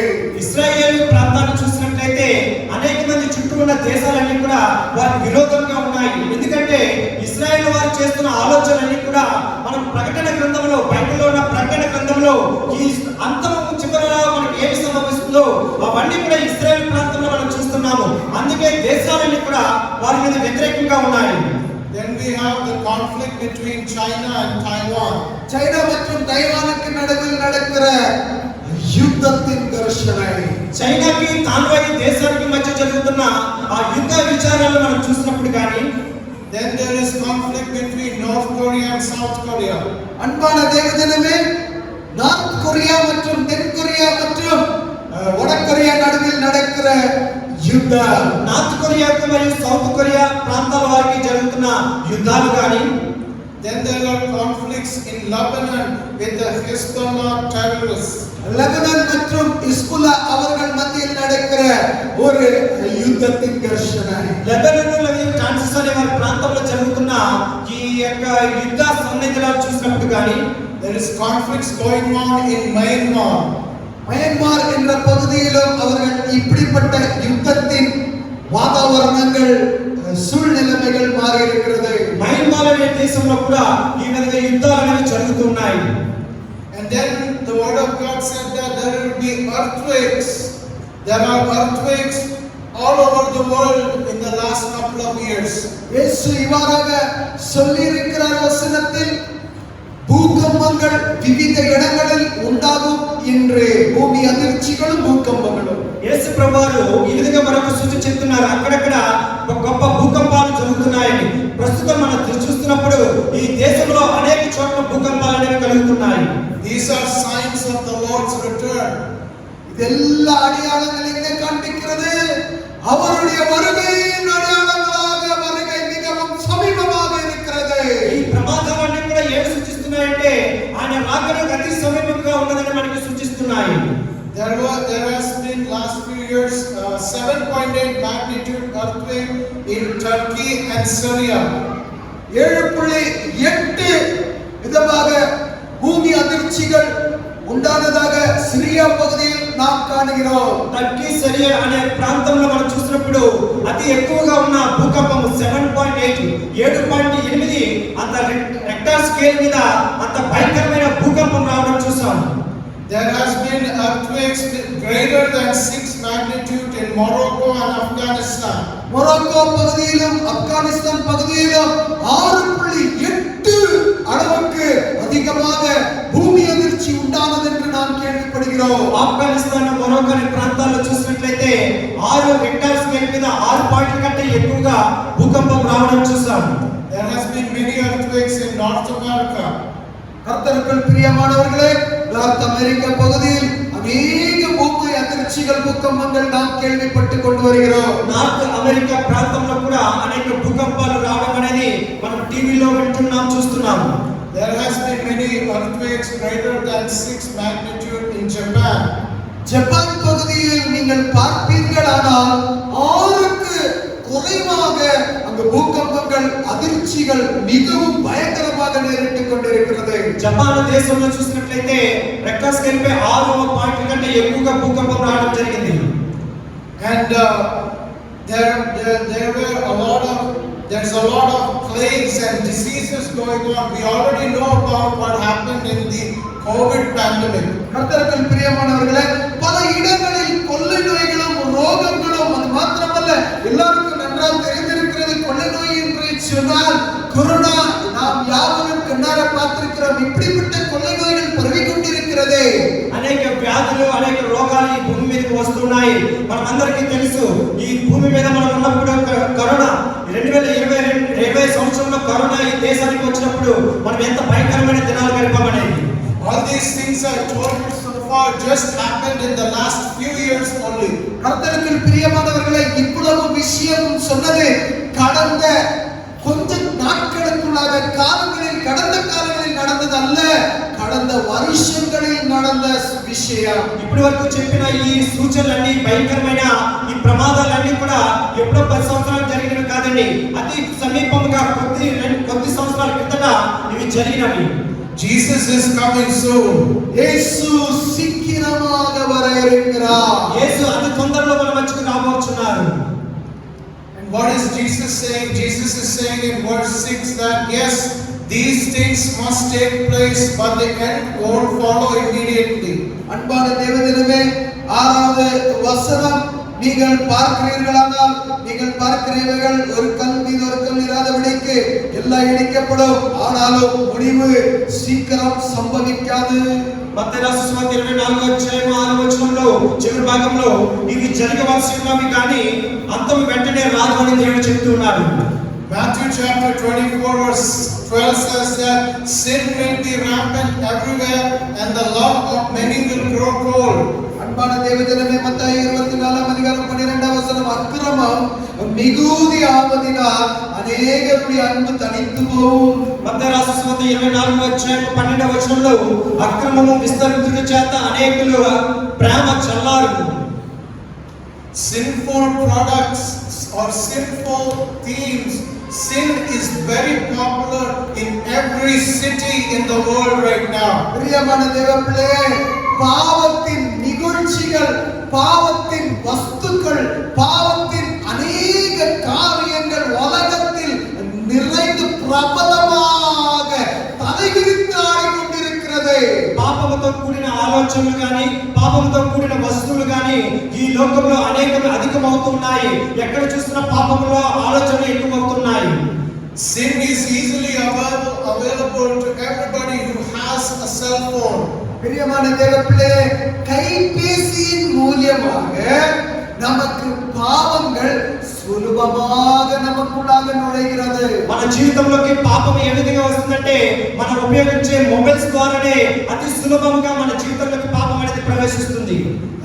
ఇశ్రాయేలు ప్రాంతాన్ని చూసినట్లయితే అనేక మంది చుట్టూ ఉన్న దేశాలన్నీ కూడా వారి విరోధంగా ఉన్నాయి. ఎందుకంటే ఇశ్రాయేలు వారు చేస్తున్న ఆలోచనలన్నీ కూడా మనం ప్రకటన గ్రంథంలో, బైబిల్లో ఉన్న ప్రకటన గ్రంథంలో ఈ అంతము చివరలో మనకి ఏమి సంభవిస్తుందో అవన్నీ కూడా ఇశ్రాయేలు ప్రాంతంలో మనం చూస్తున్నాము. అందుకే దేశాలన్నీ కూడా వారి మీద వ్యతిరేకంగా ఉన్నాయి. Then we have the conflict between China and Taiwan. China மற்றும் தைவானுக்கு நடுவில் நடக்கிற யுத்தத்தின் ఘర్షణை. చైనాకి తాన్వాయి దేశానికి మధ్య జరుగుతున్న ఆ యుద్ధ విచారాలను మనం చూసినప్పుడు కానీ, Then there is conflict between North Korea and South Korea. அன்பான தேவஜனமே, நார்த் கொரியா மற்றும் தென் கொரியா மற்றும் வட கொரியா நடுவில் நடக்கிற యుద్ధం. నార్త్ కొరియాకు మరియు సౌత్ కొరియా ప్రాంతాల వారికి జరుగుతున్న యుద్ధాలు కానీ, Then there are conflicts in Lebanon with the Hezbollah terrorists. Lebanon மற்றும் ஹிஸ்புல்லா அவர்கள் மத்தியில் நடக்கிற ஒரு యుద్ధத்தின் ఘర్షణை. లెబనాన్ మరియు ఫ్రాన్సిస్ అనే వారి ప్రాంతంలో జరుగుతున్న ఈ యొక్క యుద్ధ సన్నివేశాలు చూసినప్పుడు కానీ, There is conflicts going on in Myanmar. Myanmar என்ற பகுதியிலும் அவர்கள் இப்படிப்பட்ட யுத்தத்தின் వాతావరణங்கள் సూழ்நிலைமைகள் మారి இருக்கிறது. మయన్మార్ అనే దేశంలో కూడా ఈ విధంగా యుద్ధాలు అనేవి జరుగుతున్నాయి. And then the word of God said that there will be earthquakes. There are earthquakes all over the world in the last couple of years. இயேசு இவ்வாறாக சொல்லி இருக்கிறார் வசனத்தில், பூகம்பங்கள் விவித இடங்களில் உண்டாகும் என்று. భూమి அதிர்ச்சிகளும் భూకంపங்களும். యేసు ప్రభువారు ఈ విధంగా మనకు సూచన చెప్తున్నారు, అక్కడక్కడ గొప్ప భూకంపాలు జరుగుతున్నాయని. ప్రస్తుతం మనం చూస్తున్నప్పుడు ఈ దేశంలో అనేక చోట్ల భూకంపాలు అనేవి కలుగుతున్నాయి. These are signs of the Lord's return. இதெல்லா அடையாளங்கள் எங்கே காண்பிக்கிறது? அவருடைய வருகையின் அடையாளங்களாக வருகை மிகவும் சமீபமாக இருக்கிறது. ఈ ప్రమాదాలన్నీ కూడా ఏమి సూచిస్తున్నాయంటే ఆయన రాకడకు అతి సమీపంగా ఉన్నదని మనకు సూచిస్తున్నాయి. There has been last few years 7.8 magnitude earthquake in Turkey and Syria. 7.8 விதமாக பூமி அதிர்ச்சிகள் ఉండానదాగా సిరియా పகுதியில் நாம் కాణుகிறோம். టర్కీ సిరియా అనే ప్రాంతంలో మనం చూసినప్పుడు అతి ఎక్కువగా ఉన్న భూకంపం 7.8 7.8 అంత రెక్టర్ స్కేల్ మీద అంత భయంకరమైన భూకంపం రావడం చూసాం. There has been earthquakes greater than 6 magnitude in Morocco and Afghanistan. Morocco பகுதியிலும் ஆப்கானிஸ்தான் பகுதியிலும் 6.8 அளவுக்கு அதிகமாக பூமி அதிர்ச்சி உண்டானது என்று நாம் கேள்விப்படுகிறோம். ఆఫ్ఘనిస్తాన్ మొరోక్కో అనే ప్రాంతాల్లో చూసినట్లయితే 6 రెక్టర్ స్కేల్ మీద 6 పాయింట్ల కంటే ఎక్కువగా భూకంపం రావడం చూసాం. There has been many earthquakes in North America. கர்த்தருக்குள் பிரியமானவர்களே, நார்த் அமெரிக்கா பகுதியில் அநேக பூமி அதிர்ச்சிகள் భూకంపங்கள் நாம் கேள்விப்பட்டுக் கொண்டு வருகிறோம். నార్త్ అమెరికా ప్రాంతంలో కూడా అనేక భూకంపాలు రావడం అనేది మనం టీవీలో వింటున్నాం, చూస్తున్నాం. There has been many earthquakes greater than 6 magnitude in Japan. Japan பகுதியில் நீங்கள் பார்ப்பீர்களானால் 6க்கு குறைவாக அங்கு பூகம்பங்கள் அதிர்ச்சிகள் மிகவும் பயங்கரமாக நேரிட்டுக் கொண்டிருக்கிறது. జపాన్ దేశంలో చూసినట్లయితే రెక్టర్ స్కేల్ పై 6 పాయింట్ల కంటే ఎక్కువగా భూకంపం రావడం జరిగింది. And there's a lot of plagues and diseases going on. We already know about what happened in the COVID pandemic. கர்த்தருக்குள் பிரியமானவர்களே, பல இடங்களில் கொள்ளை நோய்களும் ரோகங்களும், அது மாத்திரமல்ல எல்லாருக்கும் நன்றாக தெரிந்திருக்கிறது. கொள்ளை நோய் என்று சொன்னால் கொரோனா நாம் யாவரும் கண்ணார பார்த்திருக்கிறோம். இப்படிப்பட்ட கொள்ளை நோய்கள் பரவி கொண்டிருக்கிறது. అనేక వ్యాధులు, అనేక రోగాలు ఈ భూమి మీదకి వస్తున్నాయి. మనమందరికీ తెలుసు, ఈ భూమి మీద మనం ఉన్నప్పుడు కరోనా 2020 సంవత్సరంలో కరోనా ఈ దేశానికి వచ్చినప్పుడు మనం ఎంత భయంకరమైన దినాలు గడిపామనేది. All these things I told you so far just happened in the last few years only. கர்த்தருக்குள் பிரியமானவர்களே, இவ்வளவு விஷயம் சொன்னது கடந்த கொஞ்ச நாட்களுக்குள்ளாக கடந்த காலங்களில் நடந்தது அல்ல, கடந்த வருஷங்களில் நடந்த விஷயம். ఇప్పటి వరకు చెప్పిన ఈ సూచనలన్నీ భయంకరమైన ఈ ప్రమాదాలన్నీ కూడా ఎప్పుడో 10 సంవత్సరాలు జరిగినవి కాదండి. అతి సమీపంగా కొద్ది సంవత్సరాల కిందట ఇవి జరిగినవి. Jesus is coming soon. యేసు శీఘ్రமாக வர இருக்கிறார். యేసు అతి తొందరలో మన మధ్యకు రాబోతున్నారు. And what is Jesus saying? Jesus is saying in verse 6 that yes, these things must take place, but the end won't follow immediately. அன்பான தேவஜனமே, 6வது வசனம், நீங்கள் பார்க்கிறீர்களானால் நீங்கள் பார்க்கிறீர்கள் ஒரு கல் மீது ஒரு கல் இராதபடிக்கு எல்லாம் இடிக்கப்படும், ஆனாலும் முடிவு சீக்கிரம் సంభవించదు. మత్తయి రాసిన సువార్త 24వ అధ్యాయం 6వ వచనంలో చివరి భాగంలో ఇవి జరగవలసి ఉన్నవి కానీ అంతం వెంటనే రాదు అని దేవుడు చెప్తున్నాడు. Matthew chapter 24 verse 12 says that sin will be rampant everywhere and the love of many will grow cold. அன்பான தேவஜனமே, மத்தேயு 24ஆம் அதிகாரம் 12ஆம் வசனம், அக்கிரமம் மிகுதி ஆவதினால் அநேகருடைய அன்பு தணிந்து போகும். మత్తయి రాసిన సువార్త 24వ అధ్యాయం 12వ వచనంలో అక్రమము విస్తరించుట చేత అనేకుల ప్రేమ చల్లారును. Sinful products or sinful themes, sin is very popular in every city in the world right now. பிரியமான தேவப்பிள்ளையே, பாவத்தின் நிகழ்ச்சிகள், பாவத்தின் வஸ்துக்கள், பாவத்தின் அநேக காரியங்கள் உலகத்தில் நிறைந்து பிரபலமாக தலைவிரித்து ஆடிக்கொண்டிருக்கிறது. పాపముతో కూడిన ఆలోచనలు గాని పాపముతో కూడిన వస్తువులు గాని ఈ లోకంలో అధికమవుతున్నాయి. ఎక్కడ చూసినా పాపములో ఆలోచనలు ఎక్కువవుతున్నాయి. Sin is easily available to everybody who has a cell phone. பிரியமான தேவப்பிள்ளையே, கைபேசியின் மூலமாக நமக்கு பாவங்கள் సులభமாக நமக்குள்ளாக நுழைகிறது. మన జీవితంలోకి పాపం ఏ విధంగా వస్తుందంటే మనం ఉపయోగించే మొబైల్స్ ద్వారానే అతి సులభంగా మన జీవితంలోకి పాపం అనేది ప్రవేశిస్తుంది.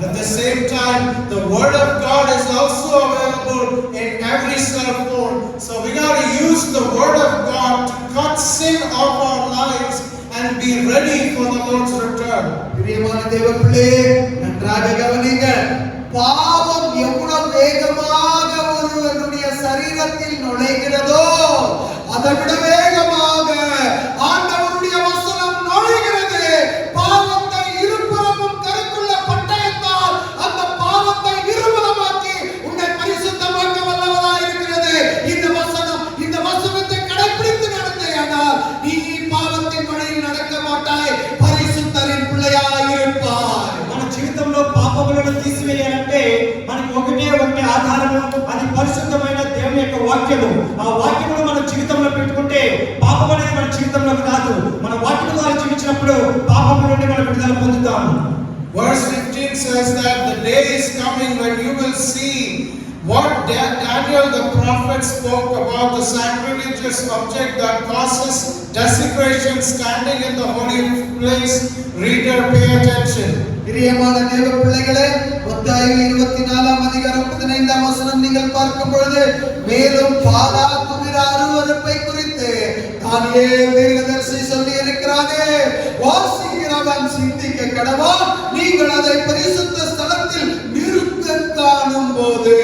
At the same time, the word of God is also available in every cell phone. So we got to use the word of God to cut sin off our lives and be ready for the Lord's return. பிரியமான தேவப்பிள்ளையே, நன்றாக கவனியுங்கள். பாவம் எவ்வளவு வேகமாக ஒருவனுடைய சரீரத்தில் நுழைகிறதோ அதை விட வேகமாக ஆண்டவருடைய வசனம் நுழைகிறது. பாவத்தை இருபுறமும் கருக்குள்ள பட்டயத்தால் அந்த பாவத்தை நிர்மூலமாக்கி உன்னை பரிசுத்தமாக்க வல்லவராய் இருக்கிறது இந்த வசனம். இந்த வசனத்தை கடைபிடித்து நடந்தேயானால் நீ பாவத்தின் வழியில் நடக்க மாட்டாய், பரிசுத்தரின் பிள்ளையாய் இருப்பாய். మన జీవితంలో పాపములను తీసివేయాలంటే మనకి ఒకటే ఆధారము, అది పరిశుద్ధమైన దేవుని యొక్క వాక్యము. ఆ వాక్యమును మన జీవితంలో పెట్టుకుంటే పాపం అనేది మన జీవితంలోకి రాదు. మన వాక్యం ద్వారా జీవించినప్పుడు పాపం నుండి మనం విడుదల పొందుతాము. Verse 15 says that the day is coming when you will see what Daniel the prophet spoke about, the sacrilegious object that causes desecration standing in the holy place. Reader, pay attention. பிரியமான தேவ பிள்ளைகளே, மத்தேயு 24ஆம் அதிகாரம் 15ஆம் வசனம் நீங்கள் பார்க்கும் பொழுது மேலும் பாலாக்குகிற அருவருப்பை குறித்து தானியேல் தீர்க்கதரிசி சொல்லி இருக்கிறானே, வாசிக்கிறவன் சிந்திக்க கடவான், நீங்கள் அதை பரிசுத்த ஸ்தலத்தில் நிறுத்த காணும் போது.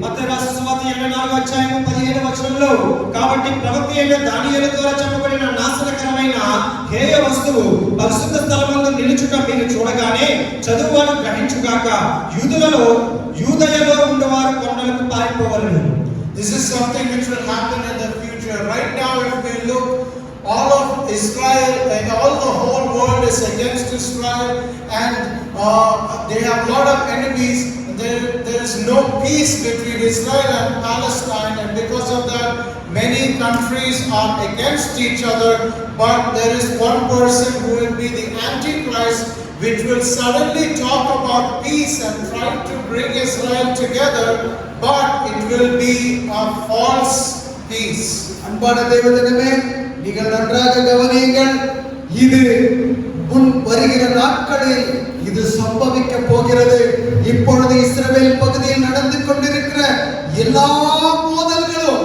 మత్తయి రాసిన సువార్త 24వ అధ్యాయం 17వ వచనంలో, కాబట్టి ప్రవక్త అయిన దానియేలు ద్వారా చెప్పబడిన నాశనకరమైన హేయ వస్తువు పరిశుద్ధ స్థలమందు నిలుచుట మీరు చూడగానే చదువువాడు గ్రహించుగాక, యూదయలో ఉండవారు కొండలకు పారిపోవలెను. This is something which will happen in the future. Right now, if we look, all of Israel and all the whole world is against Israel, and they have a lot of enemies. There is no peace between Israel and Palestine, and because of that, many countries are against each other. But there is one person who will be the Antichrist, which will suddenly talk about peace and try to bring Israel together, but it will be a false peace. அன்பான தேவஜனமே, நீங்கள் நன்றாக கவனியுங்கள். இது முன் வருகிற நாட்களில் இது சம்பவிக்க போகிறது. இப்பொழுது இஸ்ரவேல் பகுதியில் நடந்து கொண்டிருக்கிற எல்லா மோதல்களும்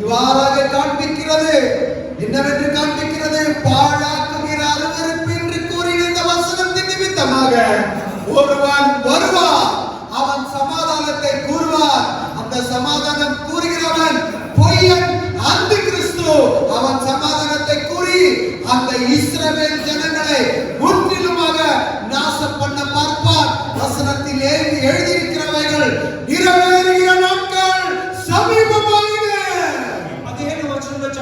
இவ்வாறாக காண்பிக்கிறது. என்னவென்று காண்பிக்கிறது? பாழாக்குகிற அருவருப்பு என்று கூறின இந்த வசனத்தின்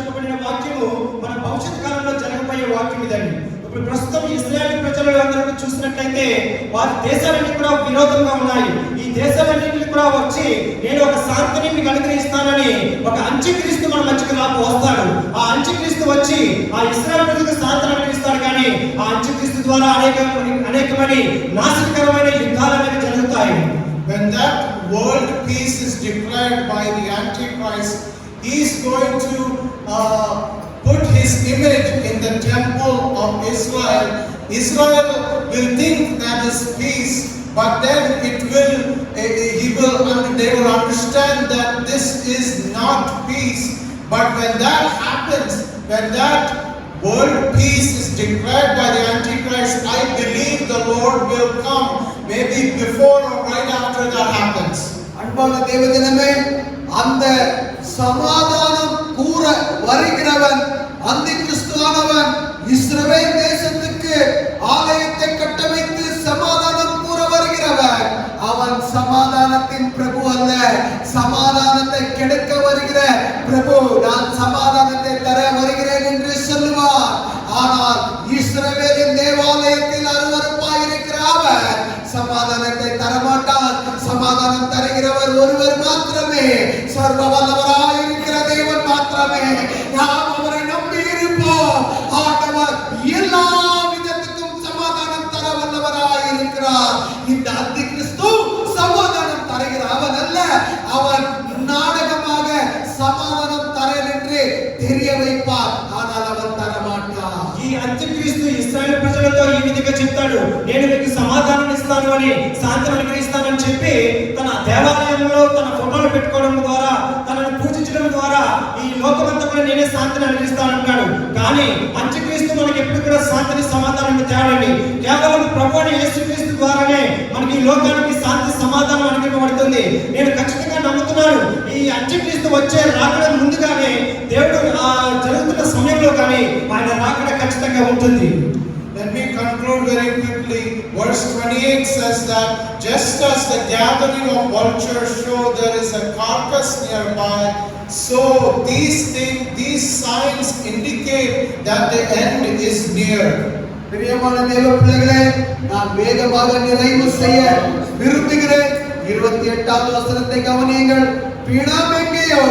చెప్పబడిన వాక్యము మన భవిష్యత్ కాలంలో జరగబోయే వాక్యం ఇదండి. ఇప్పుడు ప్రస్తుతం ఇశ్రాయేలు ప్రజలు అందరూ చూసినట్లయితే వారి దేశాలన్నీ కూడా విరోధంగా ఉన్నాయి. ఈ దేశాలన్నింటినీ కూడా వచ్చి నేను ఒక శాంతిని మీకు అనుగ్రహిస్తానని ఒక అంత్యక్రీస్తు మన మధ్యకు వస్తాడు. ఆ అంత్యక్రీస్తు వచ్చి ఆ ఇశ్రాయేలు ప్రజలకు శాంతిని అనుగ్రహిస్తాడు. కానీ ఆ అంత్యక్రీస్తు ద్వారా అనేకమైన నాశనకరమైన యుద్ధాలు అనేవి జరుగుతాయి. When that world peace is declared by the Antichrist, he is going to put his image in the temple of Israel. Israel will think that is peace, but then they will understand that this is not peace. But when that happens, when that world peace is declared by the Antichrist, I believe the Lord will come maybe before or right after that happens. அன்பான தேவஜனமே, அந்த சமாதானம் கூற வருகிறவன் அந்த கிறிஸ்துவானவன் இஸ்ரவேல் தேசத்துக்கு ஆலயத்தை கட்டமைத்து சமாதானம் கூற வருகிறவன். அவன் சமாதானத்தின் பிரபு அல்ல, சமாதானத்தை கெடுக்க வருகிற பிரபு. நான் சமாதானத்தை தர வருகிறேன் என்று சொல்லுவார். ஆனால் இஸ்ரவேலின் தேவாலயத்தில் அருவருப்பாய் இருக்கிற அவர் சமாதானத்தை தரமாட்டார். சமாதானம் தருகிறவர் ஒருவர் மாத்திரமே, சர்வ வல்லவராய் இருக்கிற தேவன் மாத்திரமே. நாம் அவரை நம்பி இருப்போம். ஆண்டவர் எல்லா விதத்துக்கும் சமாதானம் தர வல்லவராய் இருக்கிறார். இந்த அந்தி கிறிஸ்து சமாதானம் தருகிற அவன் அல்ல. அவன் நாடகமாக சமாதானம் தரேன் என்று தெரிய வைப்பார். ஆனால் அவன் தரமாட்டார். ఈ అంత్యక్రీస్తు ఇశ్రాయేలు ప్రజలతో ఈ విధంగా చెప్తాడు, నేను మీకు సమాధానం ఇస్తాను అని, శాంతిని అనుగ్రహిస్తానని చెప్పి తన దేవాలయంలో తన ఫోటోలు పెట్టుకోవడం ద్వారా, తనను పూజించడం ద్వారా ఈ లోకమంతా కూడా నేనే శాంతిని అనుగ్రహిస్తానంటాడు. కానీ అంత్యక్రీస్తు మనకి ఎప్పుడు కూడా శాంతిని సమాధానాన్ని తేడండి. కేవలం ప్రభువైన యేసుక్రీస్తు ద్వారానే మనకి ఈ లోకానికి శాంతి సమాధానం అనుగ్రహించబడుతుంది. నేను ఖచ్చితంగా నమ్ముతున్నాను, ఈ అంత్యక్రీస్తు వచ్చే రాకడ ముందుగానే దేవుడు జరుగుతున్న సమయంలో కానీ ఆయన రాకడ ఖచ్చితంగా ఉంటుంది. Let me conclude very quickly. Verse 28 says that just as the gathering of vultures show there is a carcass nearby, so these signs indicate that the end is near. பிரியமான தேவ பிள்ளைகளே, நான் வேகமாக நிறைவு செய்ய விரும்புகிறேன். 28வது வசனத்தை கவனியுங்கள். பிணம் எங்கேயோ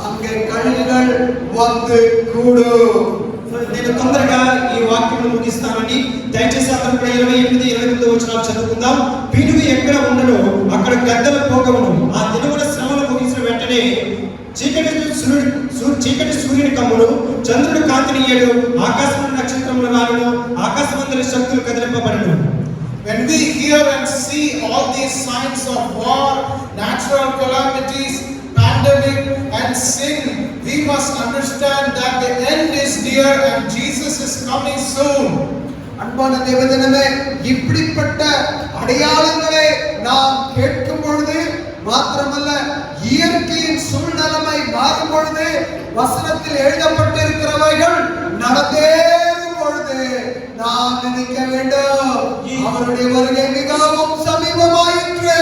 அங்கே கழுகுகள் வந்து கூடும். నేను తొందరగా ఈ వాక్యమును ముగిస్తానని దయచేసి అందరూ కూడా 28, 29 వచనాలు చదువుకుందాం. పిడుగు ఎక్కడ ఉండడో అక్కడ గద్దలు పోగవును. ఆ దినముల శ్రమలు ముగిసిన వెంటనే చీకటి సూర్యుని కమ్మును, చంద్రుడు కాంతినియ్యడు, ఆకాశమున నక్షత్రములు రాలును, ఆకాశమందరి శక్తులు కదిలింపబడును. When we hear and see all these signs of war, natural calamities, pandemic and sin, we must understand that the end is near and Jesus is coming soon. அன்பான தேவஜனமே, இப்படிப்பட்ட அடையாளங்களை நாம் கேட்கும் பொழுது மாத்திரமல்ல, இயற்கையின் சூழ்நிலைமை மாறும் பொழுது, வசனத்தில் எழுதப்பட்டிருக்கிறவைகள் நடந்தேறும் பொழுது நாம் நினைக்க வேண்டும், அவருடைய வருகை மிகவும் சமீபமாயிற்று.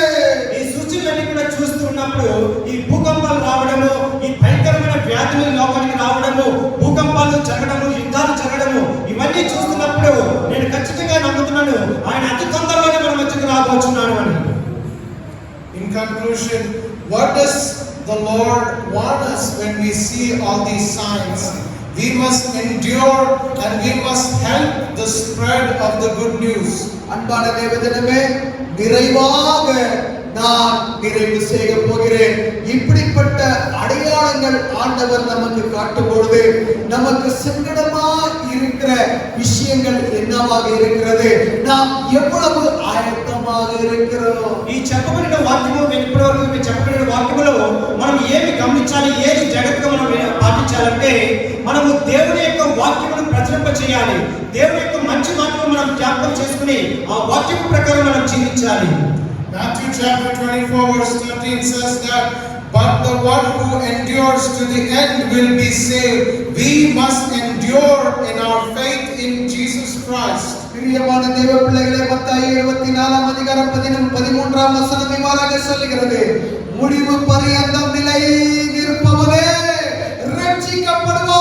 ఈ సూచనలన్నీ కూడా చూస్తూ ఉన్నప్పుడు ఈ భూకంపాలు రావడము, ఈ భయంకరమైన వ్యాధులు లోకానికి రావడము, భూకంపాలు జరగడము, యుద్ధాలు జరగడము, ఇవన్నీ చూస్తున్నప్పుడు నేను ఖచ్చితంగా నమ్ముతున్నాను ఆయన అతి తొందరలోనే మన మధ్యకు రాబోతున్నాడు అని. In conclusion, what does the Lord want us when we see all these signs? We must endure and we must help the spread of the good news. அன்பான தேவஜனமே, நிறைவாக நான் நிறைவு செய்ய போகிறேன். இப்படிப்பட்ட அடையாளங்கள் ஆண்டவர் நமக்கு காட்டும் பொழுது நமக்கு சங்கடமா இருக்கிற விஷயங்கள் என்னவாக இருக்கிறது, நாம் எவ்வளவு ஆயத்தமாக இருக்கிறோம். ఈ చెప్పబడిన వాక్యము ఇప్పటివరకు మీకు చెప్పబడిన వాక్యములో మనం ఏమి గమనించాలి, ఏది జాగ్రత్తగా మనం పాటించాలంటే మనము దేవుని యొక్క వాక్యమును ప్రచురింప చేయాలి. దేవుని యొక్క మంచి మాటను మనం జ్ఞాపకం చేసుకుని ఆ వాక్యం ప్రకారం మనం జీవించాలి. Matthew chapter 24 verse 13 says that but the one who endures to the end will be saved. We must endure in our faith in Jesus Christ. பிரியமான தேவ பிள்ளைகளே, மத்தேயு 24ஆம் அதிகாரம் 13ஆம் வசனம் இவ்வாறாக சொல்லுகிறது, முடிவு பரியந்தம் நிலை நிற்பவனே ரட்சிக்கப்படுவான்.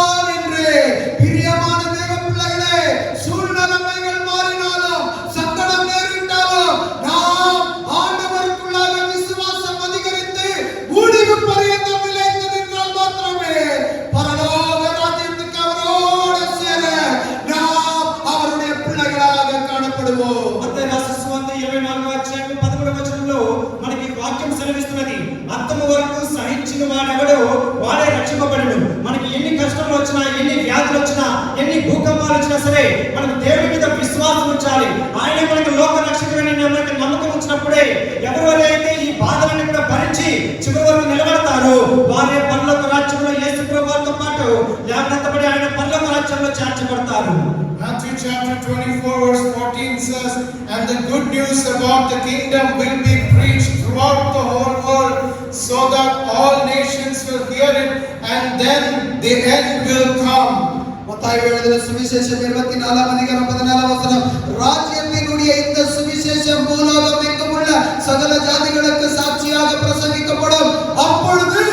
రక్షించిన వాడెవడో వాడే రక్షింపబడును. మనకి ఎన్ని కష్టాలు వచ్చినా, ఎన్ని వ్యాధులు వచ్చినా, ఎన్ని భూకంపాలు వచ్చినా సరే మనకు దేవుడి మీద విశ్వాసం ఉంచాలి. ఆయన మనకు లోక రక్షకుడని మనకు నమ్మకం ఉంచినప్పుడే ఎవరైతే ఈ బాధలను కూడా భరించి చివరి వరకు నిలబడతారో వారే పరలోక రాజ్యంలో యేసు ప్రభువుతో పాటు జాగ్రత్తపడి ఆయన పరలోక రాజ్యంలో చేర్చబడతారు. Matthew chapter 24 verse 14 says, "And the good news about the kingdom will be preached throughout the whole world, so that all nations will hear it, and then the end will come." Mathai எழுதின சுவிசேஷம் 24:14 ராஜ்யத்தினுடைய இந்த சுவிசேஷம் பூலோகம் எங்குமுள்ள சகல ஜாதிகளுக்கு சாட்சியாக பிரசங்கிக்கப்படும், அப்பொழுது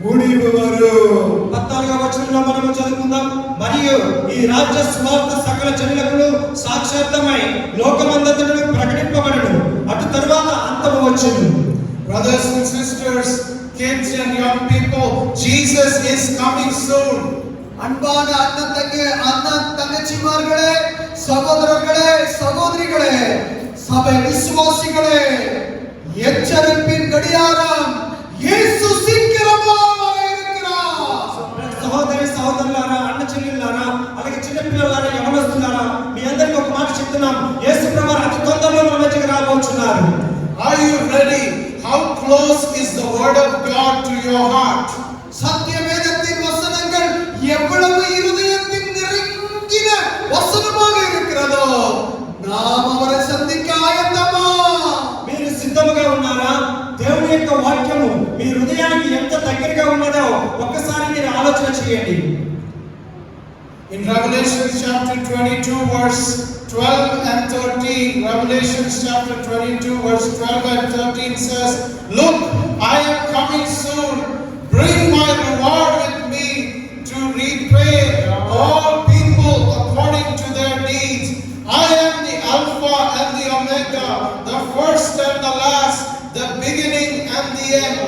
முடிவு வரும். 14వ వచనంలో మనం చదువుకుందాం. మరియు ఈ రాజ్య సువార్త సకల జనులకు సాక్షాత్మై లోకమంతటను ప్రకటింపబడును, అటు తరువాత అంతము వచ్చును. Brothers and sisters, kids and young people, Jesus is coming soon. அன்பான அண்ணன் தங்கச்சிமார்களே, சகோதரர்களே, சகோதரிகளே, சபை விசுவாசிகளே, எச்சரிப்பின் கடியாரம் இயேசு சீக்கிரமாக இருக்கிறார். సహోదరి సహోదరులారా, అన్న చెల్లెళ్ళారా, అలాగే చిన్న పిల్లలారా, యవనస్తులారా, మీ అందరికీ ఒక మాట చెప్తున్నాం. యేసు ప్రభువు అతి తొందరలో మన మధ్యకి రాబోతున్నారు. Are you ready? How close is the word of God to your heart? சத்தியவேதத்தின் வசனங்கள் எவ்வளவு இருதயத்தின் நெருங்கின வசனமாக இருக்கிறதோ நாம் அவரை சந்திக்க ஆயத்தமா? మీరు సిద్ధముగా ఉన్నారా? దేవుని యొక్క వాక్యము మీ హృదయానికి ఎంత దగ్గరగా ఉన్నదో ఒక్కసారి మీరు ఆలోచన చేయండి. In Revelation chapter 22 verse 12 and 13, Revelation chapter 22 verse 12 and 13 says, "Look, I am coming soon. Bring my reward with me to repay all people according to their deeds. I am the Alpha and the Omega, the first and the last, the beginning and the end."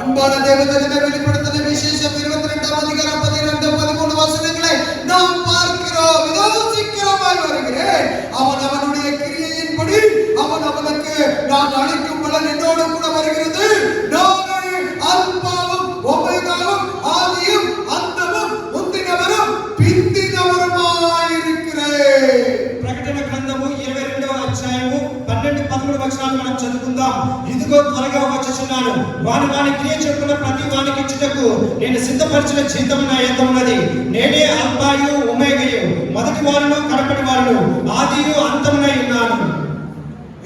அன்பான தேவதூதனை வெளிப்படுத்தின விசேஷம் 22:12-13 வசனங்களை நாம் பார்க்கிறோம். இதோ சீக்கிரமாய் வருகிறேன், அவன் அவனுடைய கிரியையின்படி அவன் அவனுக்கு நான் அளிக்கும் பலன் என்னோடு கூட வருகிறது. நானே அல்பாவும் ஒமேகாவும் ஆதியும் அந்தமும் முந்தினவரும் பிந்தினவருமாய் இருக்கிறேன். ప్రకటన గ్రంథము 22వ అధ్యాయము 12-13 వచనాలు మనం చదువుకుందాం. ఇదిగో త్వరగా వచ్చుచున్నాను, వాని క్రియ చొప్పున ప్రతి వానికి ఇచ్చుటకు నేను సిద్ధపరిచిన జీతం నా యొద్ద ఉన్నది. నేనే అల్ఫాయు ఒమేగాయు, మొదటి వారును కడపటి వారును, ఆదియు అంతమునై ఉన్నాను.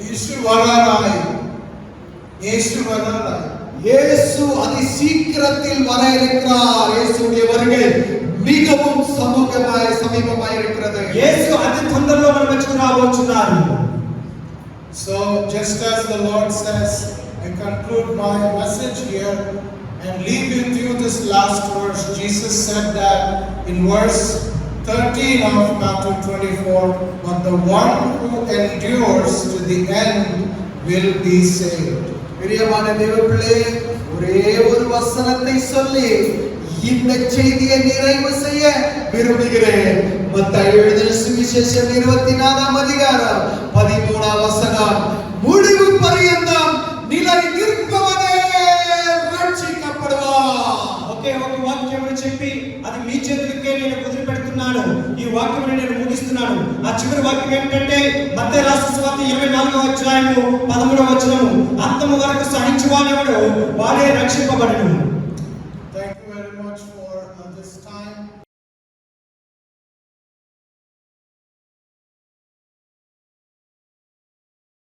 యేసు వరారాయ్, యేసు వరారాయ్. இயேசு அதி சீக்கிரத்தில் வர இருக்கிறார். இயேசுவுடைய வருகை மிகவும் சமீபமாய் இருக்கிறது. యేసు అతి తొందరలో మన మధ్యకు రాబోతున్నారు. So just as the Lord says, I conclude my message here and leave with you this last verse. Jesus said that in verse 13 of Matthew 24, "But the one who endures to the end will be saved." பிரியமான தேவப்பிள்ளையே, ஒரே ஒரு வசனத்தை சொல்லி இந்த செய்தியை நிறைவு செய்ய விரும்புகிறேன். மத்தாய் எழுதின சுவிசேஷம் 24:13 வசனம், முடிவு பரியந்தம் நிலை நிற்பவனே ரட்சிக்கப்படுவான். ఒకే ఒక వాక్యమును చెప్పి అది మీ చేతులకే నేను వదిలిపెడుతున్నాను. ఈ వాక్యమును నేను ముగిస్తున్నాను. ఆ చివరి వాక్యం ఏమిటంటే మత్తయి రాసిన సువార్త 24వ అధ్యాయము 13వ వచనము, అంతము వరకు సహించువాడెవడో వాడే రక్షింపబడును.